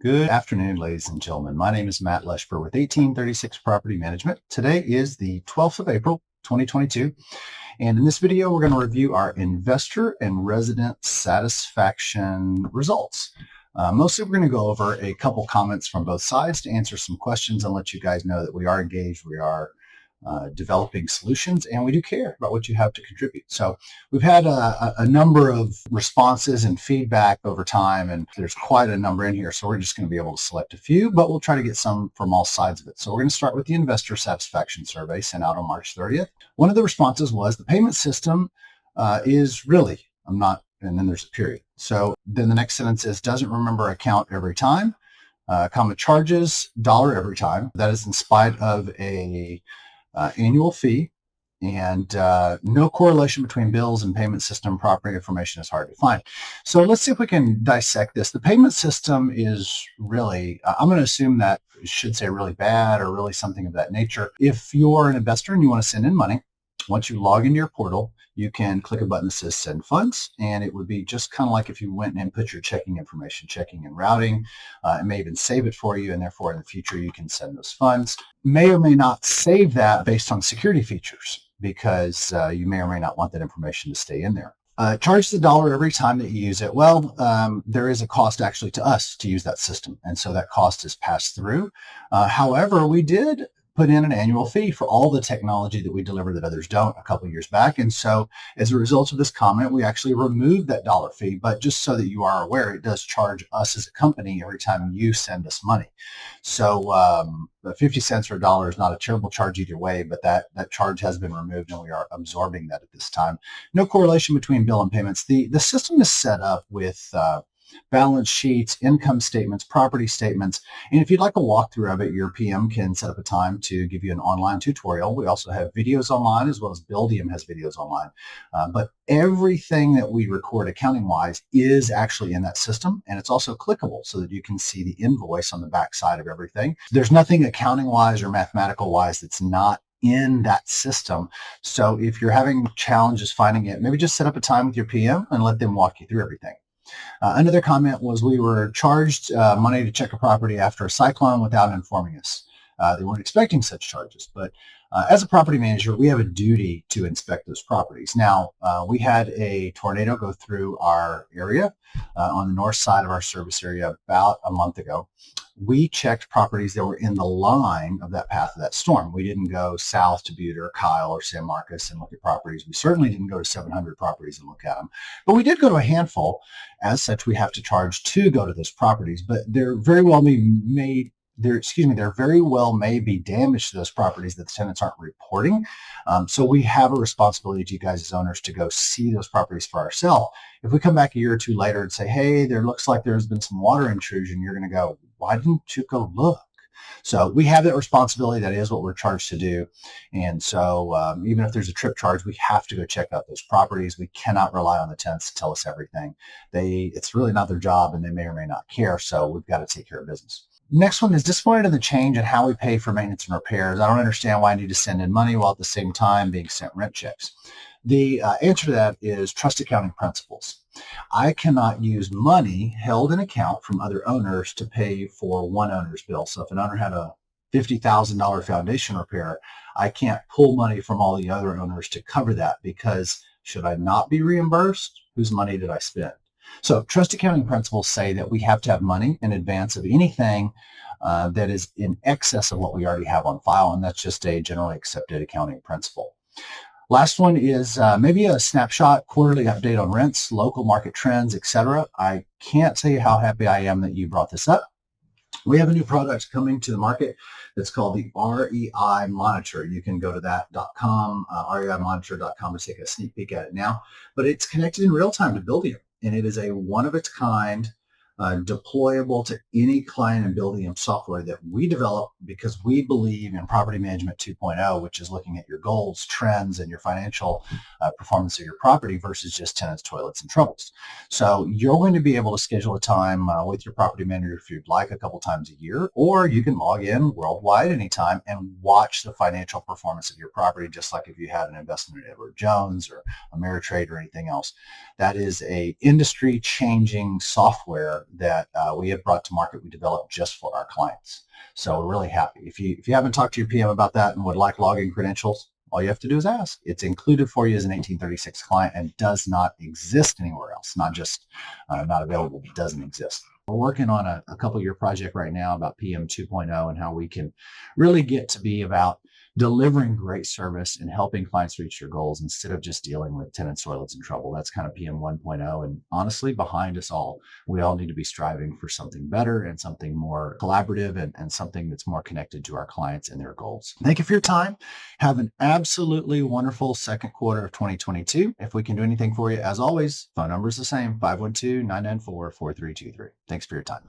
Good afternoon, ladies and gentlemen. My name is Matt Leschber with 1836 Property Management. Today is the 12th of April, 2022. And in this video, we're going to review our investor and resident satisfaction results. Mostly, we're going to go over a couple comments from both sides to answer some questions and let you guys know that we are engaged, we are developing solutions, and we do care about what you have to contribute. So we've had a number of responses and feedback over time, and there's quite a number in here. So we're just going to be able to select a few, but we'll try to get some from all sides of it. So we're going to start with the investor satisfaction survey sent out on March 30th. One of the responses was the payment system is really, I'm not, and then there's a period. So then the next sentence is doesn't remember account every time, charges dollar every time. That is in spite of a annual fee, and no correlation between bills and payment system property information is hard to find. So let's see if we can dissect this. The payment system is really, I'm going to assume that it should say really bad or really something of that nature. If you're an investor and you want to send in money, once you log into your portal, you can click a button that says send funds, and it would be just kind of like if you went and put your checking information, checking and routing. It may even save it for you, and therefore in the future you can send those funds. May or may not save that based on security features, because you may or may not want that information to stay in there. Charge the dollar every time that you use it. Well, there is a cost actually to us to use that system, and so that cost is passed through. However, we did put in an annual fee for all the technology that we deliver that others don't a couple of years back. And so as a result of this comment, we actually removed that dollar fee. But just so that you are aware, it does charge us as a company every time you send us money. So 50 cents or a dollar is not a terrible charge either way, but that charge has been removed and we are absorbing that at this time. No correlation between bill and payments. The system is set up with balance sheets, income statements, property statements. And if you'd like a walkthrough of it, your PM can set up a time to give you an online tutorial. We also have videos online, as well as Buildium has videos online. But everything that we record accounting-wise is actually in that system, and it's also clickable so that you can see the invoice on the back side of everything. There's nothing accounting-wise or mathematical-wise that's not in that system. So if you're having challenges finding it, maybe just set up a time with your PM and let them walk you through everything. Another comment was we were charged money to check a property after a cyclone without informing us. They weren't expecting such charges, but as a property manager, we have a duty to inspect those properties. Now, we had a tornado go through our area on the north side of our service area about a month ago. We checked properties that were in the line of that path of that storm. We didn't go south to Butte or Kyle or San Marcos and look at properties. We certainly didn't go to 700 properties and look at them, but we did go to a handful. As such, we have to charge to go to those properties, but there very well may be damage to those properties that the tenants aren't reporting. So we have a responsibility to you guys as owners to go see those properties for ourselves. If we come back a year or two later and say, hey, there looks like there's been some water intrusion, you're going to go, why didn't you go look? So we have that responsibility. That is what we're charged to do. And so even if there's a trip charge, we have to go check out those properties. We cannot rely on the tenants to tell us everything. It's really not their job, and they may or may not care. So we've got to take care of business. Next one is disappointed in the change in how we pay for maintenance and repairs. I don't understand why I need to send in money while at the same time being sent rent checks. The answer to that is trust accounting principles. I cannot use money held in account from other owners to pay for one owner's bill. So if an owner had a $50,000 foundation repair, I can't pull money from all the other owners to cover that, because should I not be reimbursed? Whose money did I spend? So trust accounting principles say that we have to have money in advance of anything that is in excess of what we already have on file, and that's just a generally accepted accounting principle. Last one is maybe a snapshot, quarterly update on rents, local market trends, etc. I can't tell you how happy I am that you brought this up. We have a new product coming to the market that's called the REI Monitor. You can go to that.com, reimonitor.com, to take a sneak peek at it now. But it's connected in real time to Buildium, and it is a one-of-its-kind deployable to any client in Buildium software that we develop because we believe in Property Management 2.0, which is looking at your goals, trends, and your financial performance of your property versus just tenants, toilets, and troubles. So you're going to be able to schedule a time with your property manager if you'd like, a couple times a year, or you can log in worldwide anytime and watch the financial performance of your property, just like if you had an investment in Edward Jones or Ameritrade or anything else. That is a industry-changing software that we have brought to market, we developed just for our clients. So we're really happy. If you haven't talked to your PM about that and would like login credentials, all you have to do is ask. It's included for you as an 1836 client and does not exist anywhere else. Not just not available, but doesn't exist. We're working on a couple-year project right now about PM 2.0 and how we can really get to be about delivering great service and helping clients reach their goals instead of just dealing with tenants' toilets in trouble. That's kind of PM 1.0. And honestly, behind us all, we all need to be striving for something better and something more collaborative and something that's more connected to our clients and their goals. Thank you for your time. Have an absolutely wonderful second quarter of 2022. If we can do anything for you, as always, phone number is the same, 512-994-4323. Thanks for your time.